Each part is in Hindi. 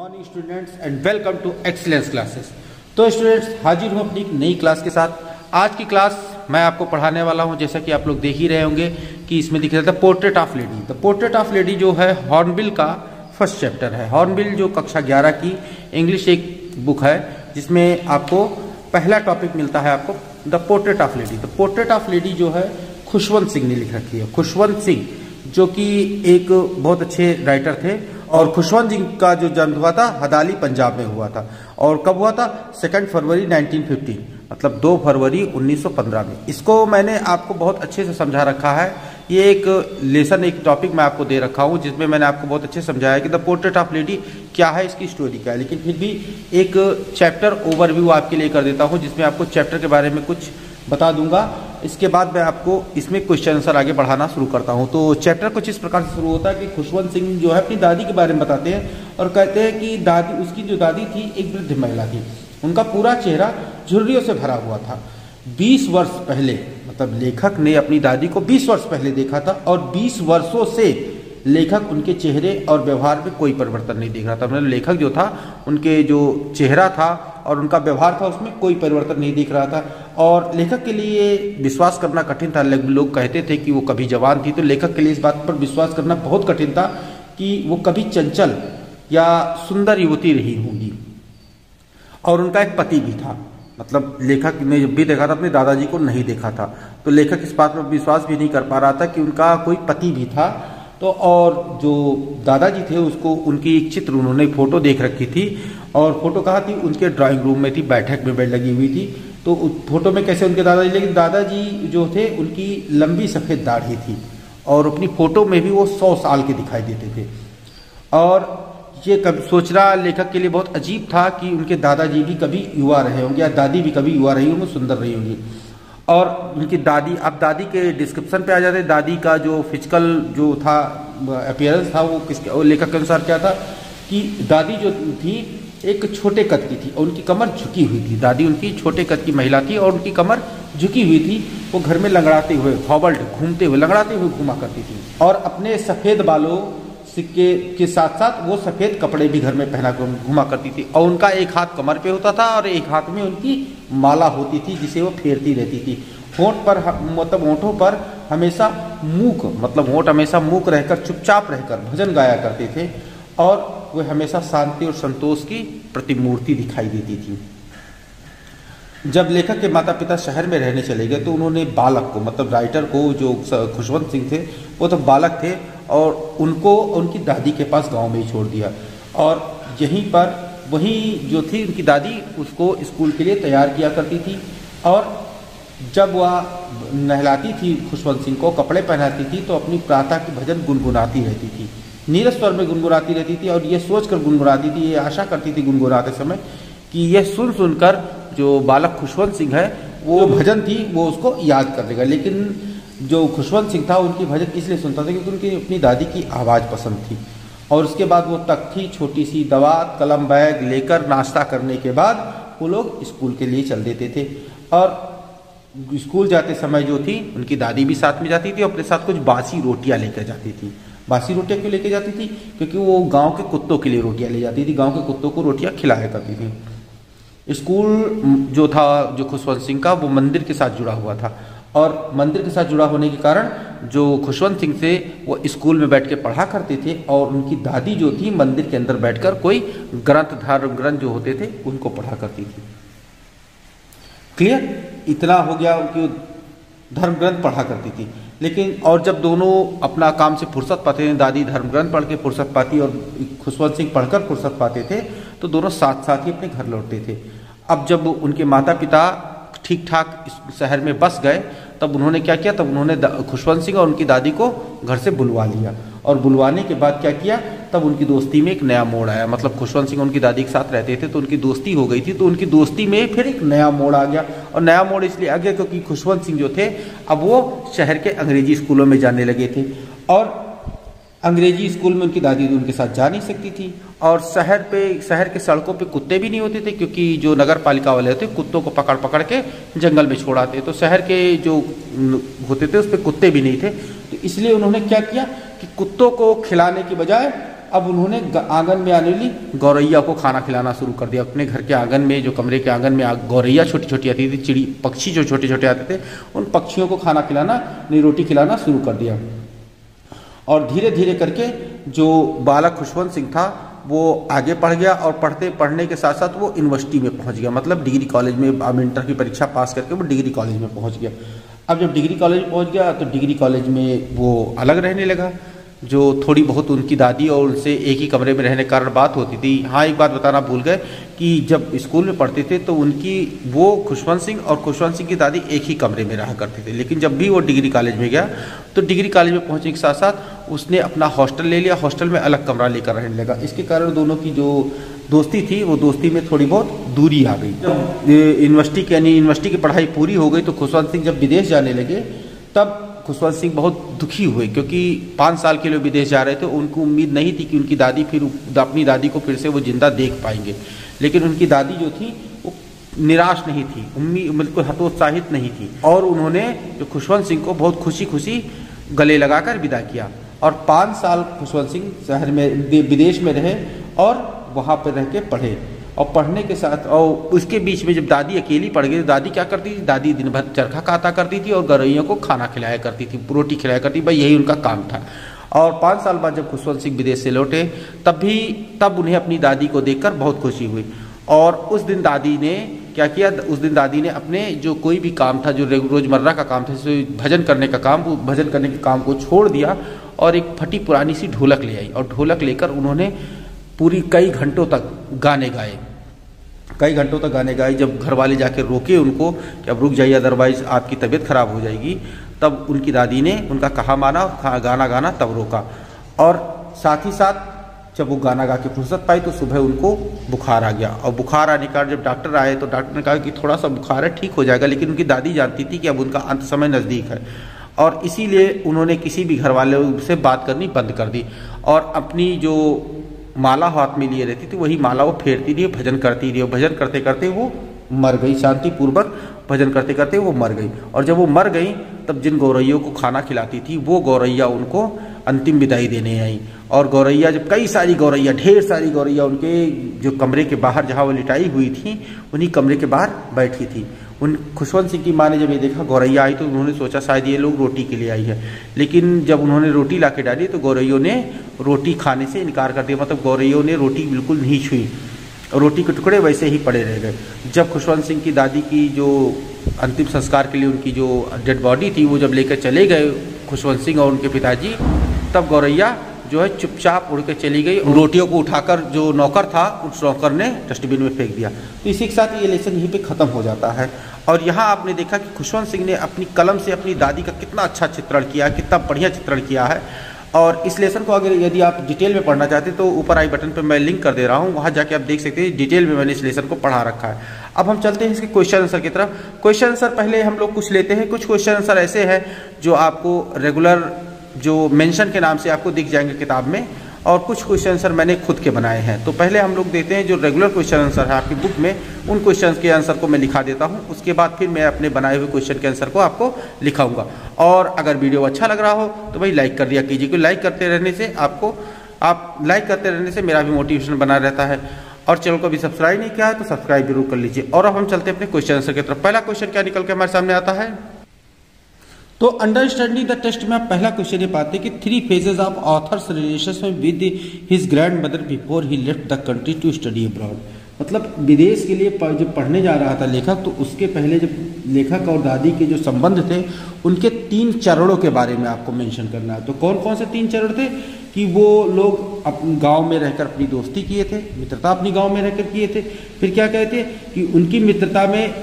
Morning students and welcome to excellence classes. तो स्टूडेंट्स, हाजिर हूँ अपनी नई क्लास के साथ। आज की क्लास मैं आपको पढ़ाने वाला हूँ, जैसा कि आप लोग देख ही रहे होंगे कि इसमें दिख रहा था portrait of lady. The portrait of lady जो है हॉर्नबिल का फर्स्ट चैप्टर है। हॉर्नबिल जो कक्षा 11 की इंग्लिश एक बुक है जिसमें आपको पहला टॉपिक मिलता है आपको the portrait of lady. The portrait of lady जो है खुशवंत सिंह ने लिख रखी है। खुशवंत सिंह जो कि एक बहुत अच्छे राइटर थे, और खुशवंत सिंह का जो जन्म हुआ था हदाली पंजाब में हुआ था। और कब हुआ था? 2 फरवरी 1915, मतलब 2 फरवरी 1915 में। इसको मैंने आपको बहुत अच्छे से समझा रखा है। ये एक लेसन, एक टॉपिक मैं आपको दे रखा हूँ जिसमें मैंने आपको बहुत अच्छे समझाया है कि द पोर्ट्रेट ऑफ लेडी क्या है, इसकी स्टोरी क्या है। लेकिन फिर भी एक चैप्टर ओवरव्यू आपके लिए कर देता हूँ जिसमें आपको चैप्टर के बारे में कुछ बता दूंगा। इसके बाद मैं आपको इसमें क्वेश्चन आंसर आगे बढ़ाना शुरू करता हूं। तो चैप्टर कुछ इस प्रकार से शुरू होता है कि खुशवंत सिंह जो है अपनी दादी के बारे में बताते हैं और कहते हैं कि दादी, उसकी जो दादी थी एक वृद्ध महिला थी। उनका पूरा चेहरा झुर्रियों से भरा हुआ था। 20 वर्ष पहले, मतलब लेखक ने अपनी दादी को 20 वर्ष पहले देखा था और 20 वर्षों से लेखक उनके चेहरे और व्यवहार में कोई परिवर्तन नहीं देख रहा था। मतलब लेखक जो था उनके जो चेहरा था और उनका व्यवहार था उसमें कोई परिवर्तन नहीं दिख रहा था। और लेखक के लिए विश्वास करना कठिन था। लोग कहते थे कि वो कभी जवान थी, तो लेखक के लिए इस बात पर विश्वास करना बहुत कठिन था कि वो कभी चंचल या सुंदर युवती रही होंगी। और उनका एक पति भी था। मतलब लेखक ने जब भी देखा था अपने दादाजी को नहीं देखा था, तो लेखक इस बात पर विश्वास भी नहीं कर पा रहा था कि उनका कोई पति भी था। तो और जो दादाजी थे उसको उनकी एक चित्र, उन्होंने फोटो देख रखी थी और फोटो कहाँ थी? उनके ड्राइंग रूम में थी, बैठक में बेड लगी हुई थी। तो फोटो में कैसे उनके दादाजी, लेकिन दादाजी जो थे उनकी लंबी सफ़ेद दाढ़ी थी और अपनी फोटो में भी वो 100 साल के दिखाई देते थे। और ये कभी सोचना लेखक के लिए बहुत अजीब था कि उनके दादाजी भी कभी युवा रहे होंगे या दादी भी कभी युवा रही होंगी, सुंदर रही होंगी। और उनकी दादी, अब दादी के डिस्क्रिप्शन पे आ जाते, दादी का जो फिजिकल जो था अपीयरेंस था वो किसके, और लेखक के अनुसार क्या था कि दादी जो थी एक छोटे कद की थी और उनकी कमर झुकी हुई थी। दादी उनकी छोटे कद की महिला थी और उनकी कमर झुकी हुई थी। वो घर में लंगड़ाते हुए, हॉबल्ड घूमते हुए, लंगड़ाते हुए घूमा करती थी। और अपने सफ़ेद बालों सिक्के के साथ साथ वो सफ़ेद कपड़े भी घर में पहना घुमा करती थी। और उनका एक हाथ कमर पे होता था और एक हाथ में उनकी माला होती थी जिसे वो फेरती रहती थी। होंठ पर, मतलब होंठों पर हमेशा मूक, मतलब होंठ हमेशा मूक रहकर, चुपचाप रहकर भजन गाया करते थे। और वे हमेशा शांति और संतोष की प्रतिमूर्ति दिखाई देती थी। जब लेखक के माता पिता शहर में रहने चले गए तो उन्होंने बालक को, मतलब राइटर को, जो खुशवंत सिंह थे वो तो बालक थे, और उनको उनकी दादी के पास गांव में ही छोड़ दिया। और यहीं पर वही जो थी उनकी दादी उसको स्कूल के लिए तैयार किया करती थी। और जब वह नहलाती थी खुशवंत सिंह को, कपड़े पहनाती थी, तो अपनी प्रातः की भजन गुनगुनाती रहती थी, नीरस स्वर में गुनगुनाती रहती थी। और ये सोचकर गुनगुनाती थी, ये आशा करती थी गुनगुनाते समय कि यह सुनकर जो बालक खुशवंत सिंह है वो भजन थी वो उसको याद कर लेगा। लेकिन जो खुशवंत सिंह था उनकी भजन इसलिए सुनता था क्योंकि उनकी अपनी दादी की आवाज़ पसंद थी। और उसके बाद वो तख्ती, छोटी सी दवात, कलम, बैग लेकर नाश्ता करने के बाद वो लोग स्कूल के लिए चल देते थे। और स्कूल जाते समय जो थी उनकी दादी भी साथ में जाती थी और अपने साथ कुछ बासी रोटियां लेकर जाती थी। बासी रोटियां क्यों लेके जाती थी? क्योंकि वो गांव के कुत्तों के लिए रोटियां ले जाती थी, गांव के कुत्तों को रोटियां खिलाया करती थी। स्कूल जो था जो खुशवंत सिंह का, वो मंदिर के साथ जुड़ा हुआ था। और मंदिर के साथ जुड़ा होने के कारण जो खुशवंत सिंह थे वो स्कूल में बैठ के पढ़ा करते थे और उनकी दादी जो थी मंदिर के अंदर बैठकर कोई ग्रंथ, धर्म ग्रंथ जो होते थे उनको पढ़ा करती थी। क्लियर? इतना हो गया, उनकी धर्म ग्रंथ पढ़ा करती थी। लेकिन और जब दोनों अपना काम से फुर्सत पाते थे, दादी धर्म ग्रंथ पढ़ के फुर्सत पाती और खुशवंत सिंह पढ़कर फुर्सत पाते थे, तो दोनों साथ साथ ही अपने घर लौटते थे। अब जब उनके माता पिता ठीक ठाक शहर में बस गए तब उन्होंने क्या किया, तब उन्होंने खुशवंत सिंह और उनकी दादी को घर से बुलवा लिया। और बुलवाने के बाद क्या किया, तब उनकी दोस्ती में एक नया मोड़ आया। मतलब खुशवंत सिंह उनकी दादी के साथ रहते थे तो उनकी दोस्ती हो गई थी, तो उनकी दोस्ती में फिर एक नया मोड़ आ गया। और नया मोड़ इसलिए आ गया क्योंकि खुशवंत सिंह जो थे अब वो शहर के अंग्रेजी स्कूलों में जाने लगे थे। और अंग्रेजी स्कूल में उनकी दादी तो उनके साथ जा नहीं सकती थी। और शहर के सड़कों पे कुत्ते भी नहीं होते थे क्योंकि जो नगर पालिका वाले होते कुत्तों को पकड़ पकड़ के जंगल में छोड़ाते, तो शहर के जो होते थे उस पर कुत्ते भी नहीं थे। तो इसलिए उन्होंने क्या किया कि कुत्तों को खिलाने की बजाय अब उन्होंने आंगन में आने वाली गौरैया को खाना खिलाना शुरू कर दिया। अपने घर के आंगन में, जो कमरे के आंगन में गौरैया छोटी छोटी आती थी, चिड़ी पक्षी जो छोटे छोटे आते थे, उन पक्षियों को खाना खिलाना, रोटी खिलाना शुरू कर दिया। और धीरे धीरे करके जो बालक खुशवंत सिंह था वो आगे पढ़ गया, और पढ़ने के साथ साथ वो यूनिवर्सिटी में पहुंच गया, मतलब डिग्री कॉलेज में। अब इंटर की परीक्षा पास करके वो डिग्री कॉलेज में पहुंच गया। अब जब डिग्री कॉलेज में पहुंच गया तो डिग्री कॉलेज में वो अलग रहने लगा। जो थोड़ी बहुत उनकी दादी और उनसे एक ही कमरे में रहने के कारण बात होती थी। हाँ, एक बात बताना भूल गए कि जब स्कूल में पढ़ते थे तो वो खुशवंत सिंह और खुशवंत सिंह की दादी एक ही कमरे में रहा करते थे। लेकिन जब भी वो डिग्री कॉलेज में गया तो डिग्री कॉलेज में पहुंचने के साथ साथ उसने अपना हॉस्टल ले लिया, हॉस्टल में अलग कमरा लेकर रहने लगा। इसके कारण दोनों की जो दोस्ती थी वो दोस्ती में थोड़ी बहुत दूरी आ गई। जब यूनिवर्सिटी की पढ़ाई पूरी हो गई तो खुशवंत सिंह जब विदेश जाने लगे तब खुशवंत सिंह बहुत दुखी हुए, क्योंकि 5 साल के लिए विदेश जा रहे थे। उनको उम्मीद नहीं थी कि उनकी दादी अपनी दादी को फिर से वो जिंदा देख पाएंगे। लेकिन उनकी दादी जो थी वो निराश नहीं थी, बिल्कुल हतोत्साहित नहीं थी, और उन्होंने जो खुशवंत सिंह को बहुत खुशी खुशी गले लगाकर विदा किया। और 5 साल खुशवंत सिंह शहर में विदेश में रहे और वहाँ पर रह के पढ़े। और पढ़ने के साथ और उसके बीच में जब दादी अकेली पड़ गई तो दादी क्या करती थी, दादी दिन भर चरखा काता करती थी और गौरैया को खाना खिलाया करती थी, रोटी खिलाया करती, भाई यही उनका काम था। और 5 साल बाद जब खुशवंत सिंह विदेश से लौटे तब उन्हें अपनी दादी को देखकर बहुत खुशी हुई। और उस दिन दादी ने क्या किया, उस दिन दादी ने अपने जो कोई भी काम था, जो रोजमर्रा का काम था, जैसे भजन करने का काम, वो भजन करने के काम को छोड़ दिया और एक फटी पुरानी सी ढोलक ले आई। और ढोलक लेकर उन्होंने पूरी कई घंटों तक गाने गाए। जब घर वाले जाके रोके उनको कि अब रुक जाइए, अदरवाइज आपकी तबीयत खराब हो जाएगी, तब उनकी दादी ने उनका कहा माना, गाना गाना तब रोका। और साथ ही साथ जब वो गाना गा के फुर्सत पाई तो सुबह उनको बुखार आ गया। और बुखार आने का जब डॉक्टर आए तो डॉक्टर ने कहा कि थोड़ा सा बुखार है, ठीक हो जाएगा। लेकिन उनकी दादी जानती थी कि अब उनका अंत समय नज़दीक है, और इसीलिए उन्होंने किसी भी घर वाले से बात करनी बंद कर दी। और अपनी जो माला हाथ में लिए रहती थी वही माला वो फेरती रही, भजन करती रही। भजन करते करते वो मर गई, शांतिपूर्वक भजन करते करते वो मर गई। और जब वो मर गई तब जिन गौरैयों को खाना खिलाती थी वो गौरैया उनको अंतिम विदाई देने आई। और गौरैया जब ढेर सारी गौरैया उनके जो कमरे के बाहर जहाँ वो लिटाई हुई थी उन्हीं कमरे के बाहर बैठी थी। उन खुशवंत सिंह की माँ ने जब ये देखा गौरैया आई तो उन्होंने सोचा शायद ये लोग रोटी के लिए आई है। लेकिन जब उन्होंने रोटी ला के डाली तो गौरैयों ने रोटी खाने से इनकार कर दिया, मतलब गौरैयों ने रोटी बिल्कुल नहीं छुई, रोटी के टुकड़े वैसे ही पड़े रह गए। जब खुशवंत सिंह की दादी की जो अंतिम संस्कार के लिए उनकी जो डेड बॉडी थी वो जब लेकर चले गए खुशवंत सिंह और उनके पिताजी, तब गौरैया जो है चुपचाप उड़ के चली गई। रोटियों को उठाकर जो नौकर था उस नौकर ने डस्टबिन में फेंक दिया। तो इसी के साथ ये लेसन यहीं पे ख़त्म हो जाता है। और यहाँ आपने देखा कि खुशवंत सिंह ने अपनी कलम से अपनी दादी का कितना अच्छा चित्रण किया, कितना बढ़िया चित्रण किया है। और इस लेसन को अगर यदि आप डिटेल में पढ़ना चाहते हैं तो ऊपर आई बटन पर मैं लिंक कर दे रहा हूँ, वहाँ जाके आप देख सकते हैं डिटेल में मैंने इस लेसन को पढ़ा रखा है। अब हम चलते हैं इसके क्वेश्चन आंसर की तरफ। क्वेश्चन आंसर पहले हम लोग कुछ लेते हैं। कुछ क्वेश्चन आंसर ऐसे हैं जो आपको रेगुलर जो मेंशन के नाम से आपको दिख जाएंगे किताब में, और कुछ क्वेश्चन आंसर मैंने खुद के बनाए हैं। तो पहले हम लोग देते हैं जो रेगुलर क्वेश्चन आंसर है आपकी बुक में, उन क्वेश्चन के आंसर को मैं लिखा देता हूं। उसके बाद फिर मैं अपने बनाए हुए क्वेश्चन के आंसर को आपको लिखाऊंगा। और अगर वीडियो अच्छा लग रहा हो तो भाई लाइक कर दिया कीजिए, क्योंकि लाइक करते रहने से मेरा भी मोटिवेशन बना रहता है। और चैनल को अभी सब्सक्राइब नहीं किया है तो सब्सक्राइब जरूर कर लीजिए। और अब हम चलते हैं अपने क्वेश्चन आंसर की तरफ। पहला क्वेश्चन क्या निकल के हमारे सामने आता है, तो अंडरस्टैंडिंग द टेस्ट में आप पहला क्वेश्चन ये पाते हैं कि 3 phases of author's relation with his grand mother before he left the country to study abroad. मतलब विदेश के लिए जब पढ़ने जा रहा था लेखक, तो उसके पहले जब लेखक और दादी के जो संबंध थे उनके 3 चरणों के बारे में आपको मेंशन करना है। तो कौन कौन से 3 चरण थे कि वो लोग अपने गांव में रहकर अपनी दोस्ती किए थे, मित्रता अपनी गांव में रहकर किए थे। फिर क्या कहते कि उनकी मित्रता में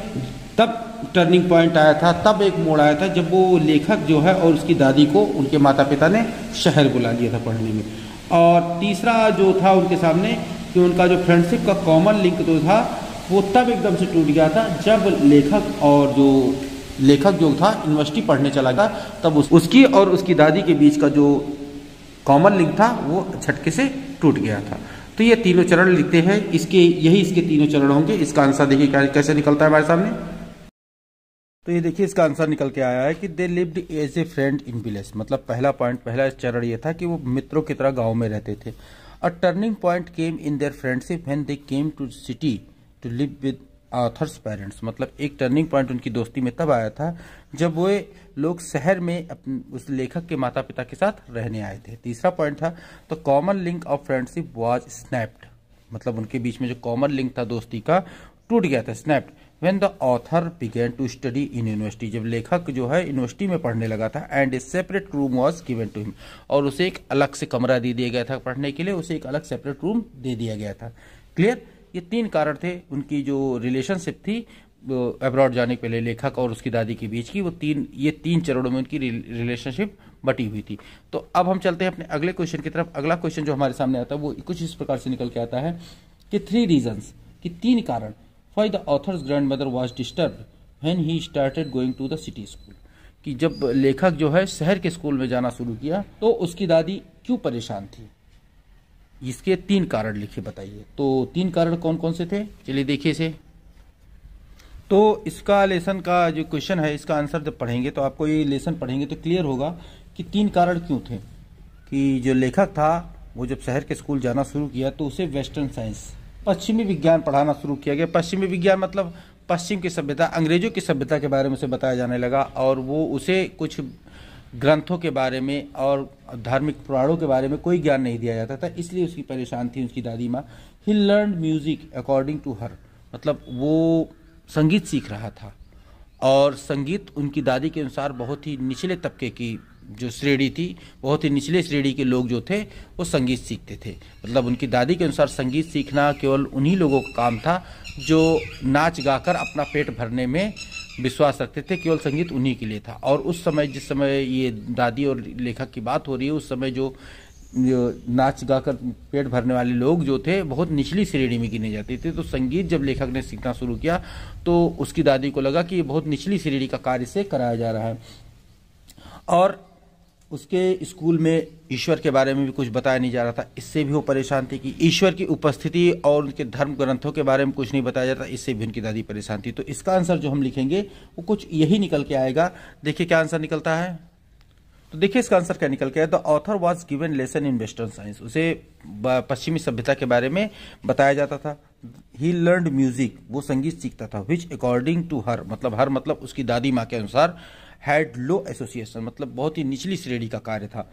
तब टर्निंग पॉइंट आया था, तब एक मोड़ आया था जब वो लेखक जो है और उसकी दादी को उनके माता पिता ने शहर बुला लिया था पढ़ने में। और तीसरा जो था उनके सामने कि उनका जो फ्रेंडशिप का कॉमन लिंक जो था वो तब एकदम से टूट गया था जब लेखक जो था यूनिवर्सिटी पढ़ने चला गया, तब उसकी और उसकी दादी के बीच का जो कॉमन लिंक था वो झटके से टूट गया था। तो ये तीनों चरण लिखते हैं, इसके तीनों चरण होंगे। इसका आंसर देखिए कैसे निकलता है हमारे सामने। तो ये देखिए इसका आंसर निकल के आया है कि they lived as a friend in village. मतलब पहला चरण ये था कि वो मित्रों की तरह गांव में रहते थे। A turning point came in their friendship when they came to city to live with author's parents. मतलब एक टर्निंग पॉइंट उनकी दोस्ती में तब आया था जब वे लोग शहर में उस लेखक के माता पिता के साथ रहने आए थे। तीसरा पॉइंट था the common link of friendship was snapped. मतलब उनके बीच में जो कॉमन लिंक था दोस्ती का टूट गया था, snapped when the author began to study in university. जब लेखक जो है यूनिवर्सिटी में पढ़ने लगा था and a separate room was given to him, और उसे एक अलग से कमरा दे दिया गया था पढ़ने के लिए, उसे एक अलग सेपरेट रूम दे दिया गया था। क्लियर? ये 3 कारण थे उनकी जो रिलेशनशिप थी अब्रॉड जाने के पहले लेखक और उसकी दादी के बीच की, ये तीन चरणों में उनकी रिलेशनशिप बटी हुई थी। तो अब हम चलते हैं अपने अगले क्वेश्चन की तरफ। अगला क्वेश्चन जो हमारे सामने आता है वो कुछ इस प्रकार से निकल के आता है कि 3 रीजंस, कि 3 कारण why the author's grandmother was disturbed when he started going to the city school. कि जब लेखक जो है शहर के स्कूल में जाना शुरू किया तो उसकी दादी क्यों परेशान थी। इसके 3 कारण लिखे बताइए। तो 3 कारण कौन कौन से थे, चलिए देखिए इसे। तो इसका लेसन का जो क्वेश्चन है इसका आंसर जब पढ़ेंगे तो आपको ये लेसन पढ़ेंगे तो क्लियर होगा कि 3 कारण क्यों थे। कि जो लेखक था वो जब शहर के स्कूल जाना शुरू किया तो उसे वेस्टर्न साइंस, पश्चिमी विज्ञान पढ़ाना शुरू किया गया। पश्चिमी विज्ञान मतलब पश्चिम की सभ्यता, अंग्रेजों की सभ्यता के बारे में उसे बताया जाने लगा, और वो उसे कुछ ग्रंथों के बारे में और धार्मिक पुराणों के बारे में कोई ज्ञान नहीं दिया जाता था, इसलिए उसकी परेशान थी उसकी दादी माँ। He learn music according to her, मतलब वो संगीत सीख रहा था, और संगीत उनकी दादी के अनुसार बहुत ही निचले तबके की जो श्रेणी थी, बहुत ही निचले श्रेणी के लोग जो थे वो संगीत सीखते थे। मतलब उनकी दादी के अनुसार संगीत सीखना केवल उन्हीं लोगों का काम था जो नाच गाकर अपना पेट भरने में विश्वास रखते थे, केवल संगीत उन्हीं के लिए था। और उस समय जिस समय ये दादी और लेखक की बात हो रही है, उस समय जो नाच गाकर पेट भरने वाले लोग जो थे बहुत निचली श्रेणी में गिने जाते थे। तो संगीत जब लेखक ने सीखना शुरू किया तो उसकी दादी को लगा कि ये बहुत निचली श्रेणी का कार्य से कराया जा रहा है। और उसके स्कूल में ईश्वर के बारे में भी कुछ बताया नहीं जा रहा था, इससे भी वो परेशान थी कि ईश्वर की उपस्थिति और उनके धर्म ग्रंथों के बारे में कुछ नहीं बताया जाता, इससे भी उनकी दादी परेशान थी। तो इसका आंसर जो हम लिखेंगे वो कुछ यही निकल के आएगा। देखिए क्या आंसर निकलता है। तो देखिए इसका आंसर क्या निकल के आया। The author was given lesson in western science, उसे पश्चिमी सभ्यता के बारे में बताया जाता था। ही लर्नड म्यूजिक, वो संगीत सीखता था। विच अकॉर्डिंग टू हर, मतलब हर मतलब उसकी दादी माँ के अनुसार, हैड लो एसोसिएशन, मतलब बहुत ही निचली श्रेणी का कार्य था।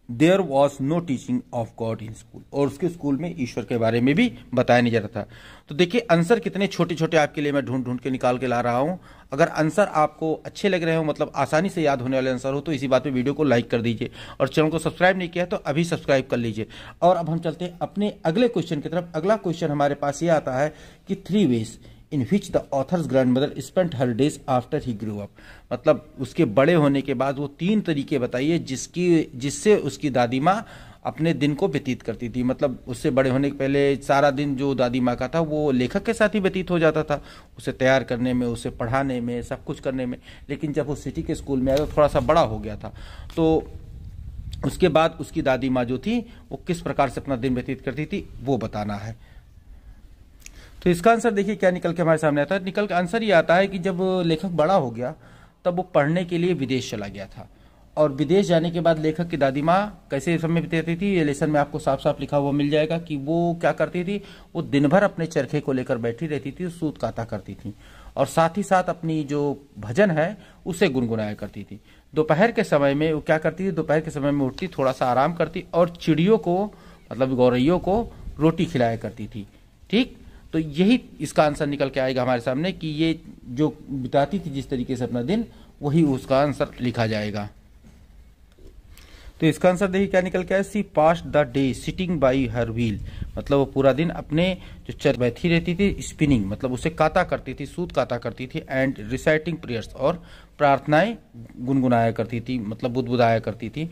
There was no teaching of God in school, और उसके स्कूल में ईश्वर के बारे में भी बताया नहीं जा रहा था। तो देखिए आंसर कितने छोटे छोटे आपके लिए मैं ढूंढ ढूंढ के निकाल के ला रहा हूं। अगर आंसर आपको अच्छे लग रहे हो, मतलब आसानी से याद होने वाले आंसर हो, तो इसी बात पे वीडियो को लाइक कर दीजिए, और चैनल को सब्सक्राइब नहीं किया तो अभी सब्सक्राइब कर लीजिए। और अब हम चलते हैं अपने अगले क्वेश्चन की तरफ। अगला क्वेश्चन हमारे पास ये आता है कि 3 ways in which the author's grandmother spent her days after he grew up, मतलब उसके बड़े होने के बाद वो 3 तरीके बताइए जिससे उसकी दादी माँ अपने दिन को व्यतीत करती थी। मतलब उससे बड़े होने के पहले सारा दिन जो दादी माँ का था वो लेखक के साथ ही व्यतीत हो जाता था, उसे तैयार करने में, उसे पढ़ाने में, सब कुछ करने में। लेकिन जब वो सिटी के स्कूल में आया तो थोड़ा सा बड़ा हो गया था, तो उसके बाद उसकी दादी माँ जो थी वो किस प्रकार से अपना दिन व्यतीत करती थी वो बताना है। तो इसका आंसर देखिए क्या निकल के हमारे सामने आता है। निकल के आंसर ये आता है कि जब लेखक बड़ा हो गया तब वो पढ़ने के लिए विदेश चला गया था, और विदेश जाने के बाद लेखक की दादी माँ कैसे समय बिताती थी ये लेसन में आपको साफ साफ लिखा हुआ मिल जाएगा कि वो क्या करती थी। वो दिन भर अपने चरखे को लेकर बैठी रहती थी, सूत काता करती थी, और साथ ही साथ अपनी जो भजन है उसे गुनगुनाया करती थी। दोपहर के समय में वो क्या करती थी, दोपहर के समय में उठती, थोड़ा सा आराम करती, और चिड़ियों को मतलब गौरैयों को रोटी खिलाया करती थी। ठीक, तो यही इसका आंसर निकल के आएगा हमारे सामने कि ये जो बिताती थी जिस तरीके से अपना दिन, वही उसका आंसर लिखा जाएगा। तो इसका आंसर देखिए क्या निकल के आया। She passed the day sitting by her wheel, मतलब वो पूरा दिन अपने जो चर बैठी रहती थी, स्पिनिंग मतलब उसे काता करती थी, सूत काता करती थी, एंड रिसाइटिंग प्रेयर्स, और प्रार्थनाएं गुनगुनाया करती थी, मतलब बुदबुदाया करती थी।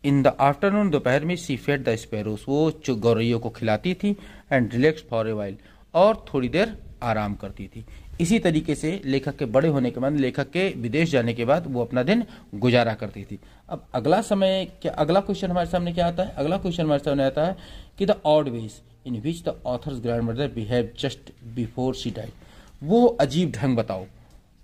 इन द आफ्टरनून, दोपहर में, सी फेड द स्पैरोस, वो गौरैयों को खिलाती थी, and relax for a while, और थोड़ी देर आराम करती थी। इसी तरीके से लेखक के बड़े होने के बाद, लेखक के विदेश जाने के बाद वो अपना दिन गुजारा करती थी। अब अगला क्वेश्चन हमारे सामने क्या आता है। अगला क्वेश्चन हमारे सामने आता है कि the odd veg in which the author's grandmother behave just before she died, वो अजीब ढंग बताओ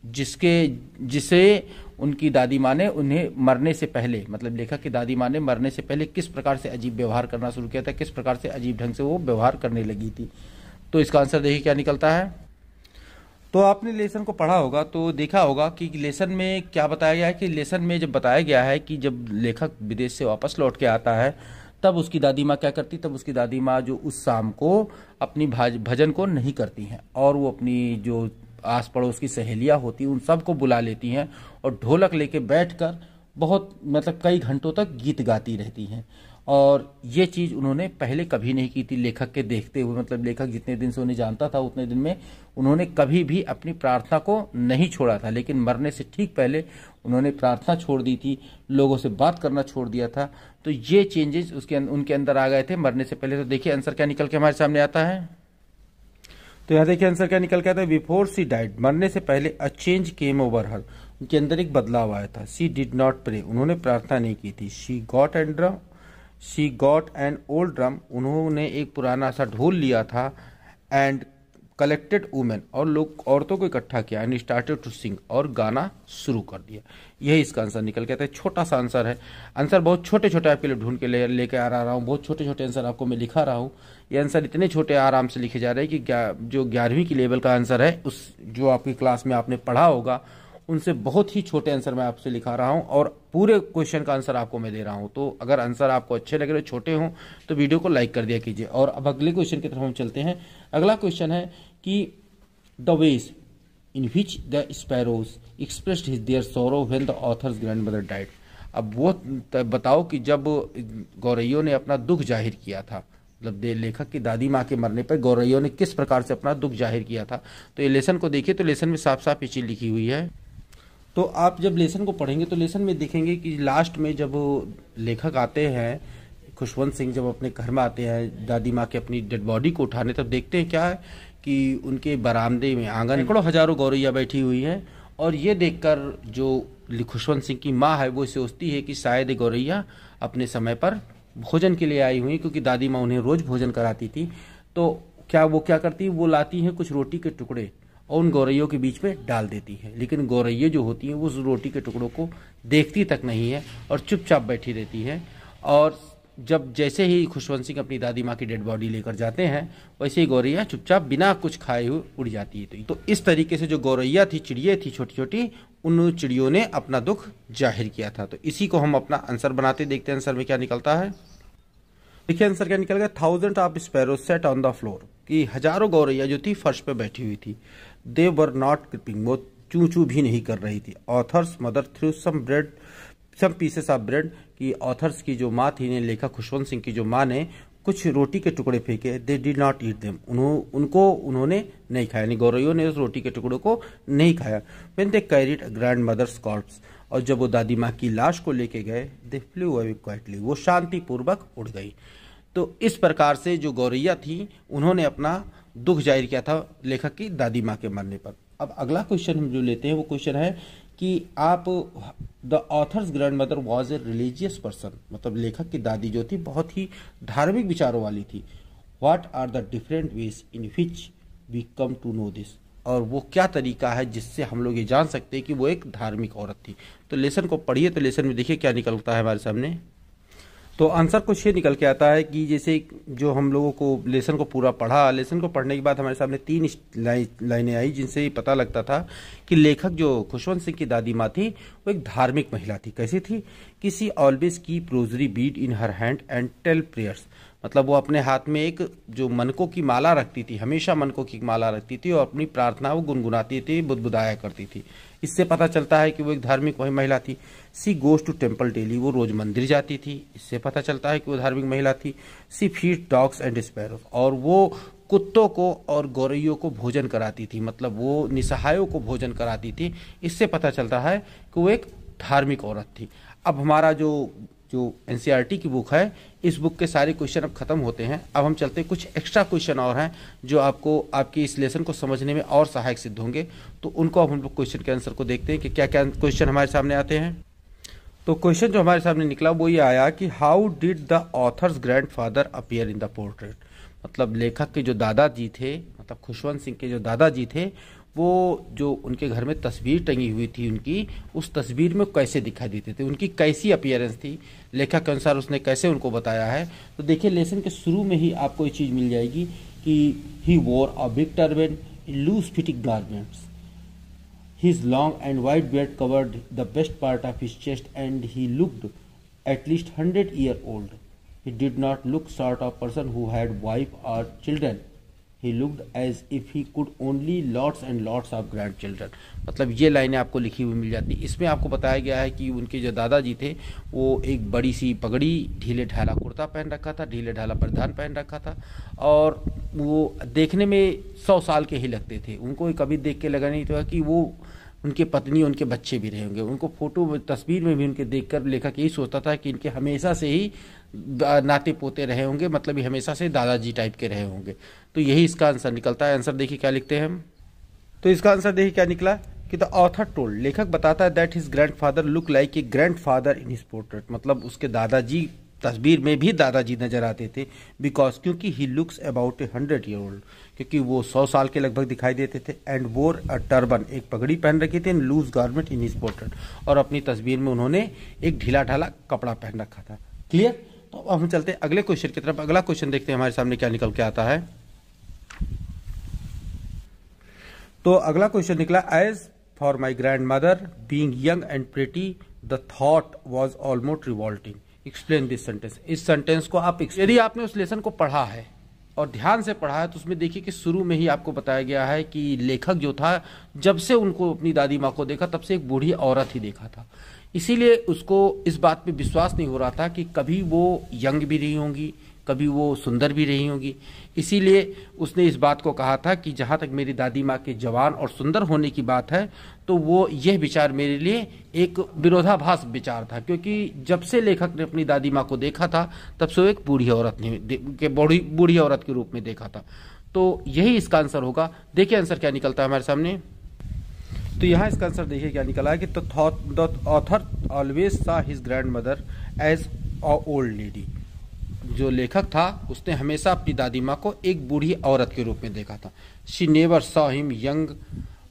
जिसे उनकी दादी माँ ने उन्हें मरने से पहले, मतलब लेखक की दादी माँ ने मरने से पहले किस प्रकार से अजीब व्यवहार करना शुरू किया था, किस प्रकार से अजीब ढंग से वो व्यवहार करने लगी थी। तो इसका आंसर देखिए क्या निकलता है। तो आपने लेसन को पढ़ा होगा तो देखा होगा कि लेसन में क्या बताया गया है कि लेसन में जब बताया गया है कि जब लेखक विदेश से वापस लौट के आता है तब उसकी दादी माँ क्या करती, तब उसकी दादी माँ जो उस शाम को अपनी भजन को नहीं करती हैं और वो अपनी जो आस पड़ोस की सहेलियां होती उन सबको बुला लेती हैं और ढोलक लेके बैठकर बहुत मतलब कई घंटों तक गीत गाती रहती हैं। और ये चीज़ उन्होंने पहले कभी नहीं की थी लेखक के देखते हुए, मतलब लेखक जितने दिन से उन्हें जानता था उतने दिन में उन्होंने कभी भी अपनी प्रार्थना को नहीं छोड़ा था, लेकिन मरने से ठीक पहले उन्होंने प्रार्थना छोड़ दी थी, लोगों से बात करना छोड़ दिया था। तो ये चेंजेस उनके अंदर आ गए थे मरने से पहले। तो देखिए आंसर क्या निकल के हमारे सामने आता है। तो यहाँ देखिए आंसर क्या निकल के आता है, बिफोर सी डाइड, मरने से पहले अ चेंज केम ओवर हर, उनके अंदर एक बदलाव आया था। सी डिड नॉट प्रे, उन्होंने प्रार्थना नहीं की थी। She got an old drum, उन्होंने एक पुराना सा ढोल लिया था। एंड कलेक्टेड वुमेन, और लोग औरतों को इकट्ठा किया। एंड स्टार्टेड टू सिंग, और गाना शुरू कर दिया। यही इसका आंसर निकल के आता है। छोटा सा आंसर है, आंसर बहुत छोटे छोटे आपके लिए ढूंढ के लेके आ रहा हूँ, बहुत छोटे छोटे आंसर आपको मैं लिखा रहा हूँ। ये आंसर इतने छोटे आराम से लिखे जा रहे हैं कि जो 11वीं की लेवल का आंसर है उस जो आपकी क्लास में आपने पढ़ा होगा उनसे बहुत ही छोटे आंसर मैं आपसे लिखा रहा हूं और पूरे क्वेश्चन का आंसर आपको मैं दे रहा हूं। तो अगर आंसर आपको अच्छे लग रहे, छोटे हों, तो वीडियो को लाइक कर दिया कीजिए। और अब अगले क्वेश्चन की तरफ हम चलते हैं। अगला क्वेश्चन है कि the ways in which the sparrows expressed their sorrow when the author's grandmother died. अब वो बताओ कि जब गौरैयों ने अपना दुख जाहिर किया था, मतलब लेखक की दादी माँ के मरने पर गौरैयों ने किस प्रकार से अपना दुख जाहिर किया था। तो ये लेसन को देखिए, तो लेसन में साफ साफ ये चीज लिखी हुई है। तो आप जब लेसन को पढ़ेंगे तो लेसन में देखेंगे कि लास्ट में जब लेखक आते हैं, खुशवंत सिंह जब अपने घर में आते हैं दादी माँ के अपनी डेड बॉडी को उठाने, तब देखते हैं क्या है कि उनके बरामदे में आंगन सैकड़ों हजारों गौरैया बैठी हुई हैं। और ये देखकर जो खुशवंत सिंह की माँ है वो सोचती है कि शायद गौरैया अपने समय पर भोजन के लिए आई हुई, क्योंकि दादी माँ उन्हें रोज भोजन कराती थी। तो क्या करती है, वो लाती हैं कुछ रोटी के टुकड़े और उन गौरैयों के बीच में डाल देती है। लेकिन गौरैया जो होती हैं वो उस रोटी के टुकड़ों को देखती तक नहीं है और चुपचाप बैठी रहती है। और जब जैसे ही खुशवंत सिंह अपनी दादी माँ की डेड बॉडी लेकर जाते हैं, वैसे ही गौरैया चुपचाप बिना कुछ खाए हुए उड़ जाती है। तो इस तरीके से जो गौरैया थी, चिड़िया थी छोटी छोटी, उन चिड़ियों ने अपना दुख जाहिर किया था। तो इसी को हम अपना आंसर बनाते देखते हैं आंसर में क्या निकलता है। देखिए आंसर क्या निकल गया, 1000 of sparrow set on the floor, कि हजारों गौरैया जो थी फर्श पे बैठी हुई थी। दे वर नॉट क्रिपिंग, वो चू चू भी नहीं कर रही थी। Author's mother threw some pieces of bread, कि ऑथर्स की जो माँ थी, लेखक खुशवंत सिंह की जो माँ ने कुछ रोटी के टुकड़े फेंके। They did not eat them, उन्होंने नहीं खाया, यानी गौरैयों ने उस रोटी के टुकड़ों को नहीं खाया। When they carried grand mother's corpse, और जब वो दादी माँ की लाश को लेके गए, दे फ्लू अवे क्वाइटली, वो शांतिपूर्वक उड़ गई। तो इस प्रकार से जो गौरैया थी उन्होंने अपना दुख जाहिर किया था लेखक की दादी माँ के मरने पर। अब अगला क्वेश्चन हम जो लेते हैं वो क्वेश्चन है कि आप the author's grand mother was a religious person, मतलब लेखक की दादी जो थी बहुत ही धार्मिक विचारों वाली थी। What are the different ways in which we come to know this, और वो क्या तरीका है जिससे हम लोग ये जान सकते हैं कि वो एक धार्मिक औरत थी। तो लेसन को पढ़िए, तो लेसन में देखिए क्या निकलता है हमारे सामने। तो आंसर कुछ ये निकल के आता है कि जैसे जो हम लोगों को लेसन को पूरा पढ़ा, लेसन को पढ़ने के बाद हमारे सामने 3 लाइनें आई जिनसे ये पता लगता था कि लेखक जो खुशवंत सिंह की दादी माँ थी वो एक धार्मिक महिला थी। कैसी थी कि she always keep rosary bead in her hand and tell prayers, मतलब वो अपने हाथ में एक जो मनकों की माला रखती थी, हमेशा मनकों की माला रखती थी और अपनी प्रार्थना वो गुनगुनाती थी, बुदबुदाया करती थी। इससे पता चलता है कि वो एक धार्मिक महिला थी। She goes to temple daily, वो रोज मंदिर जाती थी, इससे पता चलता है कि वो धार्मिक महिला थी। सी फीड डॉग्स एंड स्पैरोस, और वो कुत्तों को और गौरैयों को भोजन कराती थी, मतलब वो निसहायों को भोजन कराती थी। इससे पता चलता है कि वो एक धार्मिक औरत थी। अब हमारा जो एनसीईआरटी की बुक है, इस बुक के सारे क्वेश्चन अब खत्म होते हैं। अब हम चलते हैं, कुछ एक्स्ट्रा क्वेश्चन और हैं जो आपको आपकी इस लेसन को समझने में और सहायक सिद्ध होंगे। तो उनको अब हम लोग क्वेश्चन के आंसर को देखते हैं कि क्या क्या क्वेश्चन हमारे सामने आते हैं। तो क्वेश्चन जो हमारे सामने निकला वो ये आया कि how did the author's grandfather appear in the portrait, मतलब लेखक के जो दादाजी थे, मतलब खुशवंत सिंह के जो दादाजी थे, वो जो उनके घर में तस्वीर टंगी हुई थी उनकी, उस तस्वीर में कैसे दिखाई देते थे, उनकी कैसी अपीयरेंस थी, लेखक के अनुसार उसने कैसे उनको बताया है। तो देखिए लेसन के शुरू में ही आपको ये चीज़ मिल जाएगी कि he wore a big turban in loose fitting garments, his long and white beard covered the best part of his chest and he looked at least 100 years old. He did not look sort of person who had wife or children. He looked as if he could only lots and lots of grandchildren. मतलब ये लाइनें आपको लिखी हुई मिल जाती। इसमें आपको बताया गया है कि उनके जो दादाजी थे वो एक बड़ी सी पगड़ी, ढीले ढाला कुर्ता पहन रखा था, ढीले ढाला परिधान पहन रखा था और वो देखने में 100 साल के ही लगते थे। उनको कभी देख के लगा नहीं था कि वो उनके पत्नी उनके बच्चे भी रहे होंगे। उनको फोटो तस्वीर में भी उनके देखकर लेखक यही सोचता था कि इनके हमेशा से ही नाते पोते रहे होंगे, मतलब ये हमेशा से दादाजी टाइप के रहे होंगे। तो यही इसका आंसर निकलता है। आंसर देखिए क्या लिखते हैं हम। तो इसका आंसर देखिए क्या निकला कि द ऑथर टोल्ड, लेखक बताता है that his grandfather look like a grandfather in his portrait, मतलब उसके दादाजी तस्वीर में भी दादाजी नजर आते थे। बिकॉज क्योंकि he looks about 100 year old, क्योंकि वो 100 साल के लगभग दिखाई देते थे। एंड वोर अ टर्बन, एक पगड़ी पहन रखी थी। And loose garment in his portrait, और अपनी तस्वीर में उन्होंने एक ढीला ढाला कपड़ा पहन रखा था। क्लियर। तो अब हम चलते हैं अगले क्वेश्चन की तरफ। अगला क्वेश्चन देखते हैं हमारे सामने क्या निकल के आता है। तो अगला क्वेश्चन निकला, as for my grand mother being young and pretty the thought was almost revolting, explain this sentence. इस सेंटेंस को आप, यदि आपने उस लेसन को पढ़ा है और ध्यान से पढ़ा है तो उसमें देखिए कि शुरू में ही आपको बताया गया है कि लेखक जो था जब से उनको अपनी दादी माँ को देखा तब से एक बूढ़ी औरत ही देखा था, इसीलिए उसको इस बात पे विश्वास नहीं हो रहा था कि कभी वो यंग भी रही होंगी, कभी वो सुंदर भी रही होंगी। इसीलिए उसने इस बात को कहा था कि जहाँ तक मेरी दादी माँ के जवान और सुंदर होने की बात है तो वो यह विचार मेरे लिए एक विरोधाभास विचार था, क्योंकि जब से लेखक ने अपनी दादी माँ को देखा था तब से वो एक बूढ़ी औरत ने बूढ़ी औरत के रूप में देखा था। तो यही इसका आंसर होगा। देखिए आंसर क्या निकलता है हमारे सामने। तो यहाँ इसका आंसर देखिए क्या निकला है कि the author always saw his grand mother as a old lady, जो लेखक था उसने हमेशा अपनी दादी माँ को एक बूढ़ी औरत के रूप में देखा था। She never saw him young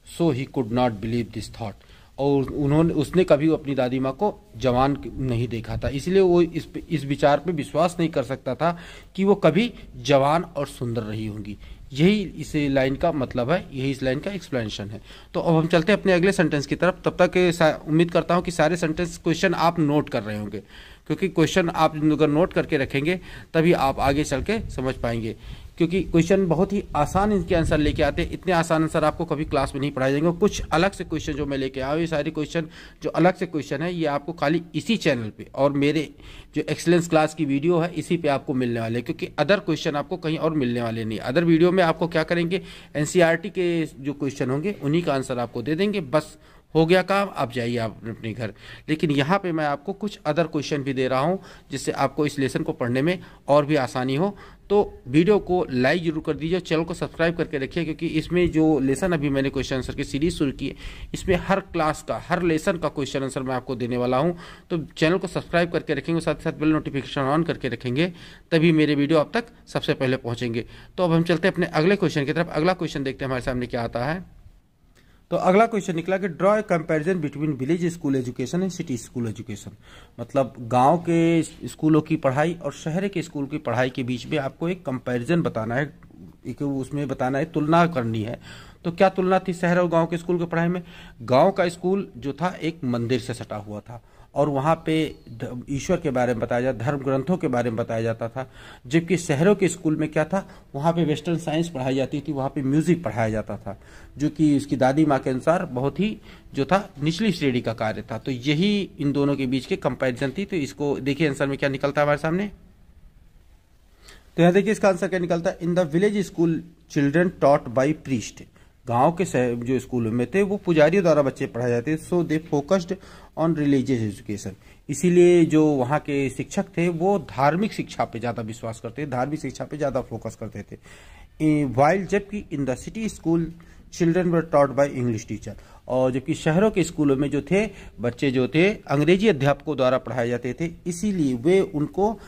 so he could not believe this thought, और उसने कभी अपनी दादी माँ को जवान नहीं देखा था, इसलिए वो इस विचार पे विश्वास नहीं कर सकता था कि वो कभी जवान और सुंदर रही होंगी। यही इस लाइन का मतलब है, यही इस लाइन का एक्सप्लेनेशन है। तो अब हम चलते हैं अपने अगले सेंटेंस की तरफ। तब तक उम्मीद करता हूँ कि सारे सेंटेंस क्वेश्चन आप नोट कर रहे होंगे, क्योंकि क्वेश्चन आप अगर नोट करके रखेंगे तभी आप आगे चल के समझ पाएंगे, क्योंकि क्वेश्चन बहुत ही आसान इनके आंसर लेके आते हैं। इतने आसान आंसर आपको कभी क्लास में नहीं पढ़ाए जाएंगे। कुछ अलग से क्वेश्चन जो मैं लेके आया हूँ, ये सारे क्वेश्चन जो अलग से क्वेश्चन है ये आपको खाली इसी चैनल पे और मेरे जो एक्सीलेंस क्लास की वीडियो है इसी पे आपको मिलने वाले, क्योंकि अदर क्वेश्चन आपको कहीं और मिलने वाले नहीं। अदर वीडियो में आपको क्या करेंगे, एनसीईआरटी के जो क्वेश्चन होंगे उन्हीं का आंसर आपको दे देंगे, बस हो गया काम, आप जाइए आप अपने घर। लेकिन यहाँ पे मैं आपको कुछ अदर क्वेश्चन भी दे रहा हूँ जिससे आपको इस लेसन को पढ़ने में और भी आसानी हो। तो वीडियो को लाइक जरूर कर दीजिए, चैनल को सब्सक्राइब करके रखिए, क्योंकि इसमें जो लेसन अभी मैंने क्वेश्चन आंसर की सीरीज शुरू की है इसमें हर क्लास का, हर लेसन का क्वेश्चन आंसर मैं आपको देने वाला हूँ। तो चैनल को सब्सक्राइब करके रखेंगे, साथ ही साथ बेल नोटिफिकेशन ऑन करके रखेंगे, तभी मेरे वीडियो आप तक सबसे पहले पहुँचेंगे। तो अब हम चलते हैं अपने अगले क्वेश्चन की तरफ। अगला क्वेश्चन देखते हैं हमारे सामने क्या आता है। तो अगला क्वेश्चन निकला कि draw a comparison between village school education and city school education, मतलब गांव के स्कूलों की पढ़ाई और शहर के स्कूल की पढ़ाई के बीच में आपको एक कंपैरिजन बताना है, एक उसमें बताना है, तुलना करनी है। तो क्या तुलना थी शहर और गांव के स्कूल की पढ़ाई में? गांव का स्कूल जो था एक मंदिर से सटा हुआ था और वहाँ पे ईश्वर के बारे में बताया जाता, धर्म ग्रंथों के बारे में बताया जाता था। जबकि शहरों के स्कूल में क्या था, वहाँ पे वेस्टर्न साइंस पढ़ाई जाती थी, वहाँ पे म्यूजिक पढ़ाया जाता था, जो कि उसकी दादी माँ के अनुसार बहुत ही जो था निचली श्रेणी का कार्य था। तो यही इन दोनों के बीच के कंपेरिजन थी। तो इसको देखिए आंसर में क्या निकलता है हमारे सामने। तो यहाँ देखिए इसका आंसर क्या निकलता है। In the village school children taught by priest, गांव के जो स्कूलों में थे वो पुजारियों द्वारा बच्चे पढ़ाए जाते थे। So they focused on religious education, इसीलिए जो वहाँ के शिक्षक थे वो धार्मिक शिक्षा पे ज्यादा विश्वास करते थे, धार्मिक शिक्षा पे ज्यादा फोकस करते थे। वाइल जबकि in the city school children were taught by English teacher, और जबकि शहरों के स्कूलों में जो थे बच्चे जो थे अंग्रेजी अध्यापकों द्वारा पढ़ाए जाते थे, इसीलिए वे उनको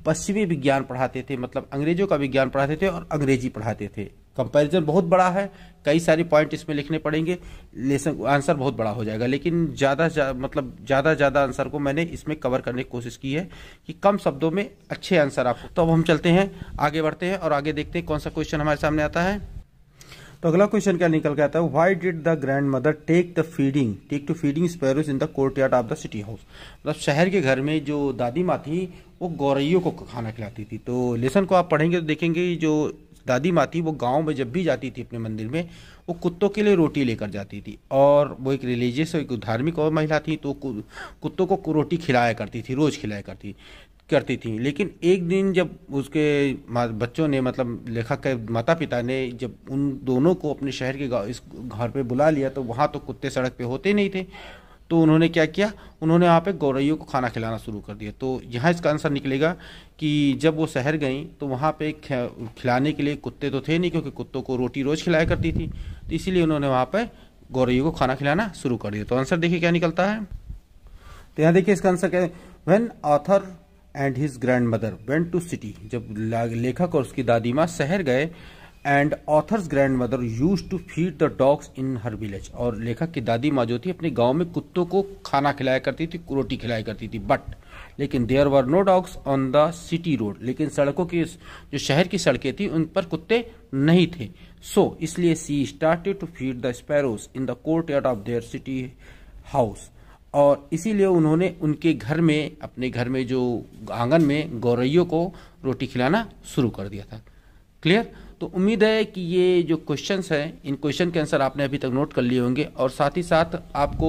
पश्चिमी विज्ञान पढ़ाते थे, मतलब अंग्रेजों का विज्ञान पढ़ाते थे और अंग्रेजी पढ़ाते थे। कंपैरिजन बहुत बड़ा है, कई सारे पॉइंट इसमें लिखने पड़ेंगे, लेसन आंसर बहुत बड़ा हो जाएगा, लेकिन ज़्यादा आंसर को मैंने इसमें कवर करने की कोशिश की है कि कम शब्दों में अच्छे आंसर आपको। तो अब हम चलते हैं, आगे बढ़ते हैं और आगे देखते हैं कौन सा क्वेश्चन हमारे सामने आता है। तो अगला क्वेश्चन क्या निकल के आता है, why did the grand mother take to feeding sparrows in the courtyard of the city house. मतलब शहर के घर में जो दादी माँ थी वो गौरैयों को खाना खिलाती थी। तो लेसन को आप पढ़ेंगे तो देखेंगे जो दादी माँ थी वो गांव में जब भी जाती थी अपने मंदिर में, वो कुत्तों के लिए रोटी लेकर जाती थी, और वो एक रिलीजियस एक धार्मिक और महिला थी, तो कुत्तों को रोटी खिलाया करती थी, रोज खिलाया करती थी। लेकिन एक दिन जब उसके बच्चों ने, मतलब लेखक के माता पिता ने जब उन दोनों को अपने शहर के इस घर पे बुला लिया, तो वहाँ तो कुत्ते सड़क पे होते नहीं थे, तो उन्होंने क्या किया, उन्होंने वहाँ पे गौरैयों को खाना खिलाना शुरू कर दिया। तो यहाँ इसका आंसर निकलेगा कि जब वो शहर गई तो वहाँ पे खिलाने के लिए कुत्ते तो थे नहीं, क्योंकि कुत्तों को रोटी रोज खिलाया करती थी, तो इसीलिए उन्होंने वहाँ पे गौरैयों को खाना खिलाना शुरू कर दिया। तो आंसर देखिए क्या निकलता है। तो यहाँ देखिए इसका आंसर क्या है, when author and his grand mother went to city, जब लेखक और उसकी दादी माँ शहर गए, and author's grand mother use to feed the dogs in her village, और लेखक की दादी माँ जो थी अपने गांव में कुत्तों को खाना खिलाया करती थी, रोटी खिलाया करती थी, बट लेकिन there were no dogs on the city road, लेकिन सड़कों की जो शहर की सड़कें थी उन पर कुत्ते नहीं थे। सो इसलिए she started to feed the sparrows in the courtyard of their city house, और इसीलिए उन्होंने उनके घर में, अपने घर में जो आंगन में गौरैयों को रोटी खिलाना शुरू कर दिया था। क्लियर। तो उम्मीद है कि ये जो क्वेश्चंस हैं, इन क्वेश्चन के आंसर आपने अभी तक नोट कर लिए होंगे, और साथ ही साथ आपको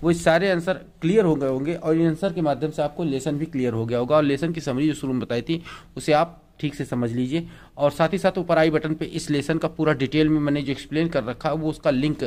वो सारे आंसर क्लियर हो गए होंगे, और इन आंसर के माध्यम से आपको लेसन भी क्लियर हो गया होगा, और लेसन की समरी जो शुरू में बताई थी उसे आप ठीक से समझ लीजिए। और साथ ही साथ ऊपर आई बटन पे इस लेसन का पूरा डिटेल में मैंने जो एक्सप्लेन कर रखा है वो उसका लिंक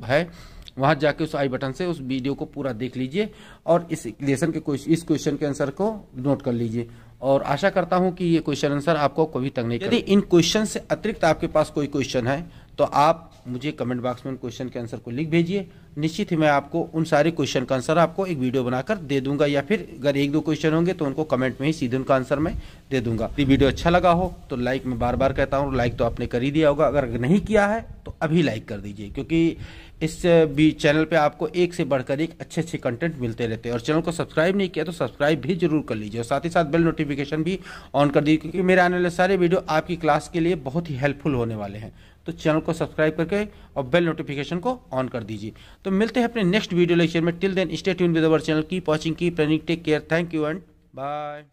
है, वहां जाके उस आई बटन से उस वीडियो को पूरा देख लीजिए और इस लेसन के इस क्वेश्चन के आंसर को नोट कर लीजिए। और आशा करता हूं कि ये क्वेश्चन आंसर आपको कभी तक नहीं, यदि इन क्वेश्चन से अतिरिक्त आपके पास कोई क्वेश्चन है तो आप मुझे कमेंट बॉक्स में उन क्वेश्चन के आंसर को लिख भेजिए। निश्चित ही मैं आपको उन सारे क्वेश्चन का आंसर आपको एक वीडियो बनाकर दे दूंगा, या फिर अगर एक दो क्वेश्चन होंगे तो उनको कमेंट में ही सीधे उनका आंसर मैं दे दूंगा। यदि वीडियो अच्छा लगा हो तो लाइक, मैं बार बार कहता हूँ लाइक तो आपने कर ही दिया होगा, अगर नहीं किया है तो अभी लाइक कर दीजिए, क्योंकि इस चैनल पे आपको एक से बढ़कर एक अच्छे कंटेंट मिलते रहते हैं। और चैनल को सब्सक्राइब नहीं किया तो सब्सक्राइब भी जरूर कर लीजिए, और साथ ही साथ बेल नोटिफिकेशन भी ऑन कर दीजिए, क्योंकि मेरे आने वाले सारे वीडियो आपकी क्लास के लिए बहुत ही हेल्पफुल होने वाले हैं। तो चैनल को सब्सक्राइब करके और बेल नोटिफिकेशन को ऑन कर दीजिए। तो मिलते हैं अपने नेक्स्ट वीडियो लेक्चर में। Till then stay tuned with our channel, keep watching, keep running, take care, thank you and bye.